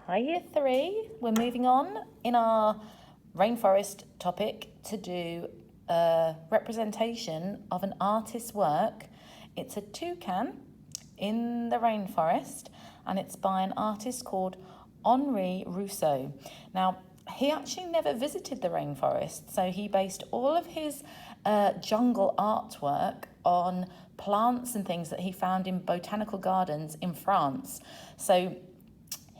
Hi Year 3, we're moving on in our rainforest topic to do a representation of an artist's work. It's a toucan in the rainforest and it's by an artist called Henri Rousseau. Now, he actually never visited the rainforest, so he based all of his jungle artwork on plants and things that he found in botanical gardens in France. So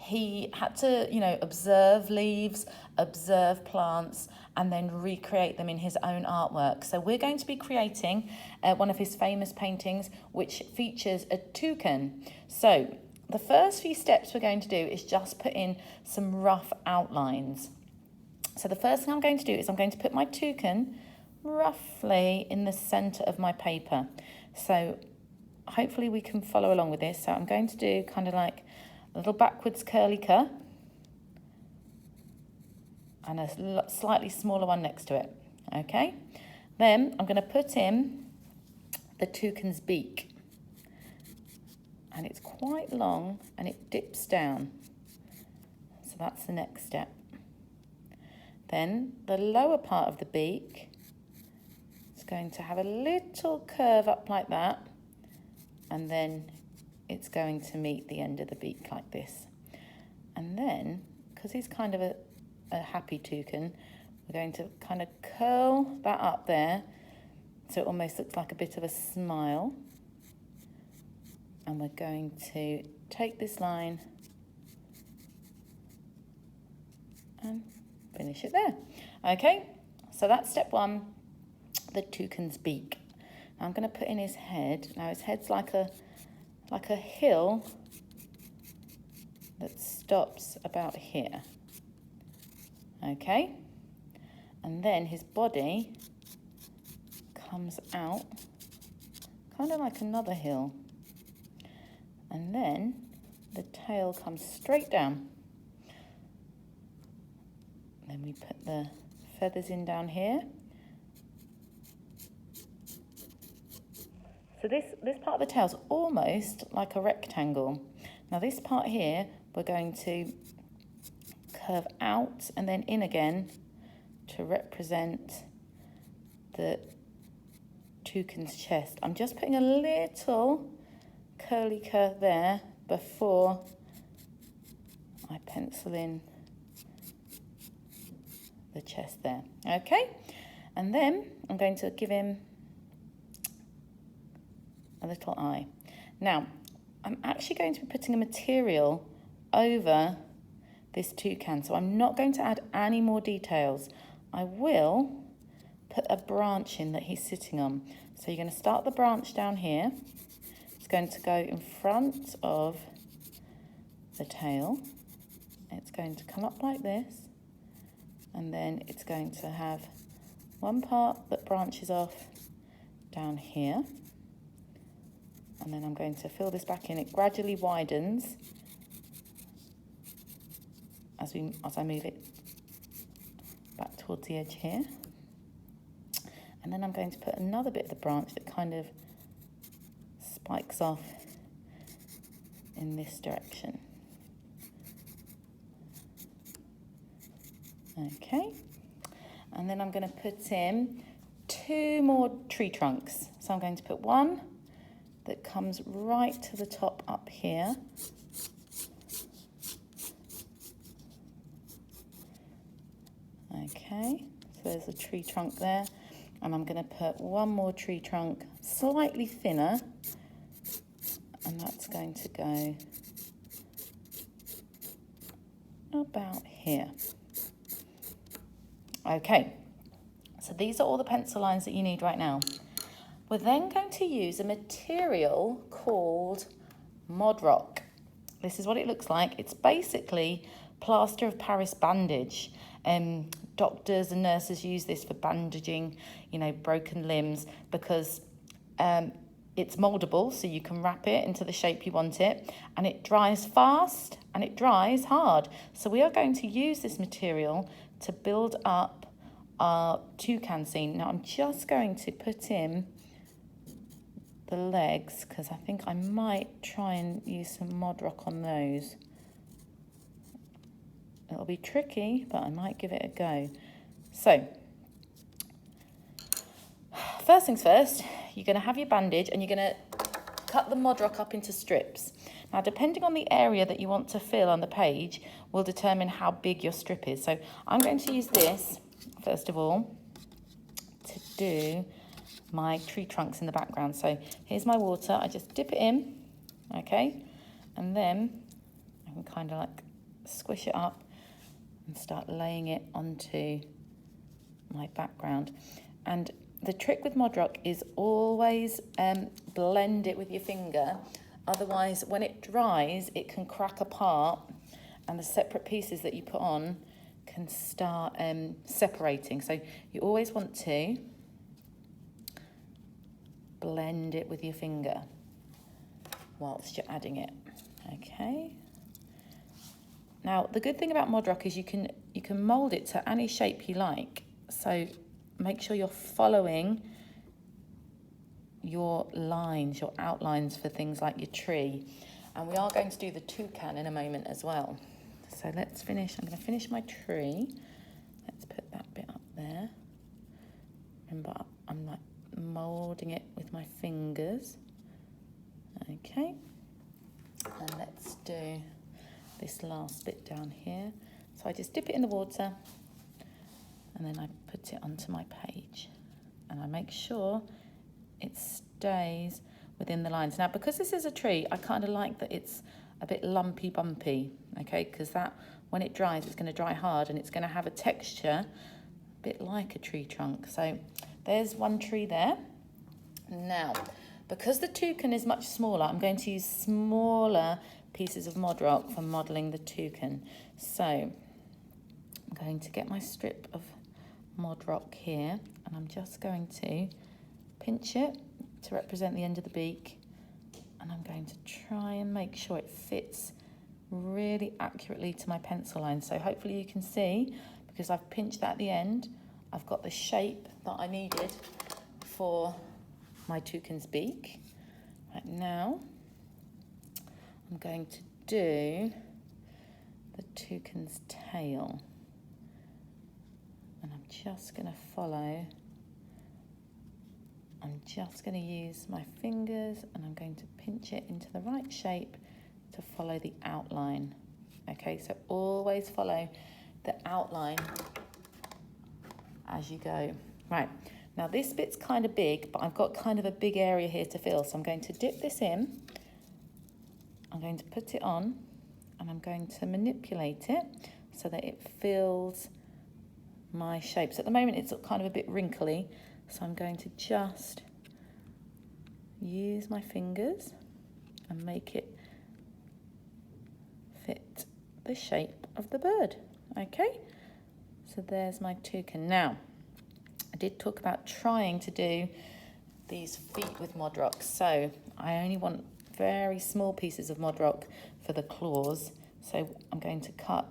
he had to, observe leaves, observe plants, and then recreate them in his own artwork. So we're going to be creating one of his famous paintings, which features a toucan. So the first few steps we're going to do is just put in some rough outlines. So the first thing I'm going to do is I'm going to put my toucan roughly in the centre of my paper. So hopefully we can follow along with this. So I'm going to do kind of like a little backwards curly cur and a slightly smaller one next to it. Okay, then I'm going to put in the toucan's beak, and it's quite long and it dips down, so that's the next step. Then the lower part of the beak is going to have a little curve up like that, and then it's going to meet the end of the beak like this. And then, because he's kind of a happy toucan, we're going to kind of curl that up there so it almost looks like a bit of a smile. And we're going to take this line and finish it there. Okay, so that's step one, the toucan's beak. Now I'm going to put in his head. Now his head's like a hill that stops about here. Okay, and then his body comes out kind of like another hill, and then the tail comes straight down. Then we put the feathers in down here. So this part of the tail is almost like a rectangle. Now this part here, we're going to curve out and then in again to represent the toucan's chest. I'm just putting a little curly curve there before I pencil in the chest there. Okay, and then I'm going to give him a little eye. Now, I'm actually going to be putting a material over this toucan, so I'm not going to add any more details. I will put a branch in that he's sitting on. So you're going to start the branch down here. It's going to go in front of the tail. It's going to come up like this, and then it's going to have one part that branches off down here. And then I'm going to fill this back in. It gradually widens as I move it back towards the edge here. And then I'm going to put another bit of the branch that kind of spikes off in this direction. Okay. And then I'm going to put in 2 more tree trunks. So I'm going to put one that comes right to the top up here. Okay, so there's a tree trunk there, and I'm going to put one more tree trunk slightly thinner, and that's going to go about here. Okay, so these are all the pencil lines that you need right now. We're then going to use a material called Modroc. This is what it looks like. It's basically plaster of Paris bandage. Doctors and nurses use this for bandaging, broken limbs, because it's moldable, so you can wrap it into the shape you want it, and it dries fast and it dries hard. So we are going to use this material to build up our toucan scene. Now I'm just going to put in the legs, because I think I might try and use some Modroc on those. It'll be tricky, but I might give it a go. So, first things first, you're going to have your bandage and you're going to cut the Modroc up into strips. Now, depending on the area that you want to fill on the page will determine how big your strip is. So I'm going to use this, first of all, to do my tree trunks in the background. So here's my water. I just dip it in, okay? And then I can kind of like squish it up and start laying it onto my background. And the trick with Modroc is always blend it with your finger. Otherwise, when it dries, it can crack apart and the separate pieces that you put on can start separating. So you always want to blend it with your finger whilst you're adding it, okay? Now, the good thing about Modroc is you can mould it to any shape you like. So make sure you're following your lines, your outlines for things like your tree. And we are going to do the toucan in a moment as well. So let's finish. I'm going to finish my tree. Let's put that bit up there. Remember, I'm like moulding it with my fingers. Okay. And let's do this last bit down here. So I just dip it in the water and then I put it onto my page. And I make sure it stays within the lines. Now, because this is a tree, I kind of like that it's a bit lumpy bumpy, okay? Because that, when it dries, it's going to dry hard and it's going to have a texture a bit like a tree trunk. So there's one tree there. Now, because the toucan is much smaller, I'm going to use smaller pieces of Modroc for modelling the toucan. So I'm going to get my strip of Modroc here and I'm just going to pinch it to represent the end of the beak, and I'm going to try and make sure it fits really accurately to my pencil line. So hopefully you can see, because I've pinched that at the end, I've got the shape that I needed for my toucan's beak. Right, now I'm going to do the toucan's tail, and I'm just going to follow. I'm just going to use my fingers and I'm going to pinch it into the right shape to follow the outline. Okay, so always follow the outline as you go. Right, now this bit's kind of big, but I've got kind of a big area here to fill. So I'm going to dip this in, I'm going to put it on, and I'm going to manipulate it so that it fills my shapes. At the moment it's kind of a bit wrinkly, so I'm going to just use my fingers and make it fit the shape of the bird. Okay, so there's my toucan. Now, I did talk about trying to do these feet with Modroc, so I only want very small pieces of Modroc for the claws. So I'm going to cut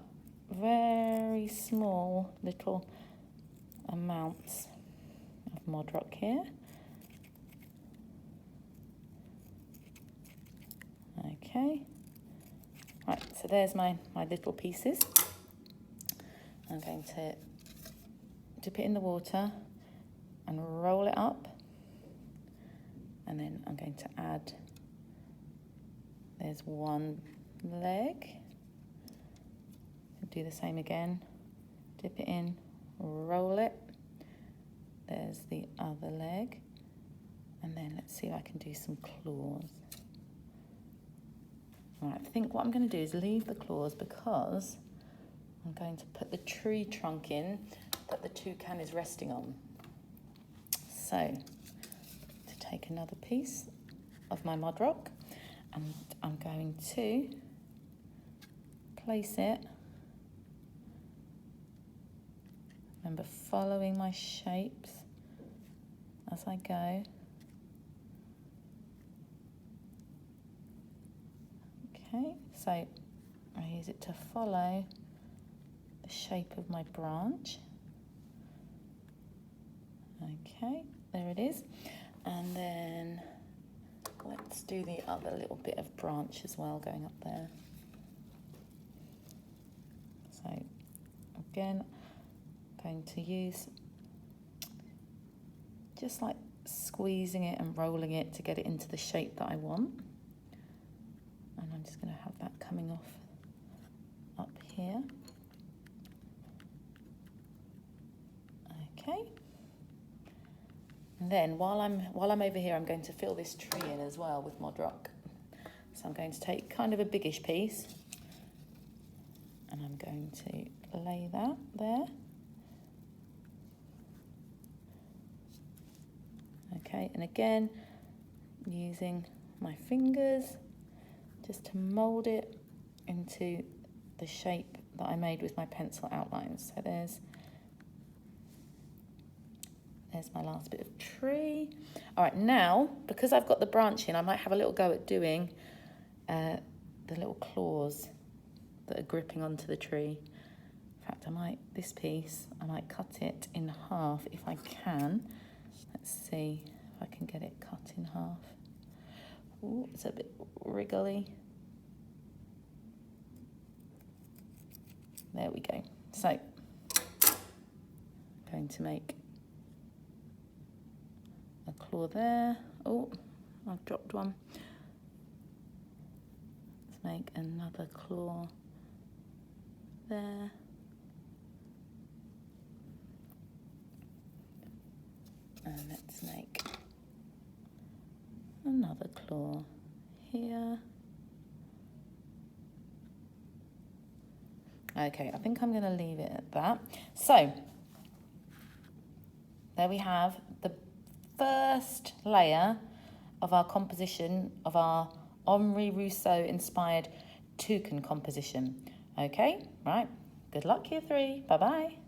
very small little amounts of Modroc here. Okay, right, so there's my little pieces. I'm going to dip it in the water and roll it up, and then I'm going to add, there's one leg, do the same again, dip it in, roll it, there's the other leg, and then let's see if I can do some claws. Right, I think what I'm going to do is leave the claws because I'm going to put the tree trunk in that the toucan is resting on. So, to take another piece of my Modroc, and I'm going to place it, remember following my shapes as I go. Okay, so I use it to follow the shape of my branch. Okay, there it is. And then let's do the other little bit of branch as well going up there. So again, I'm going to use just like squeezing it and rolling it to get it into the shape that I want. And I'm just going to have that coming off up here. Okay. And then while I'm over here, I'm going to fill this tree in as well with Modroc. So I'm going to take kind of a biggish piece and I'm going to lay that there. Okay, and again, using my fingers just to mould it into the shape that I made with my pencil outlines. So there's my last bit of tree. All right, now, because I've got the branch in, I might have a little go at doing the little claws that are gripping onto the tree. In fact, this piece, I might cut it in half if I can. Let's see if I can get it cut in half. Ooh, it's a bit wriggly. There we go. So, I'm going to make a claw there. Oh, I've dropped one. Let's make another claw there. And let's make another claw here. Okay, I think I'm going to leave it at that. So, there we have the first layer of our composition of our Henri Rousseau inspired toucan composition. Okay, right. Good luck, year 3. Bye-bye.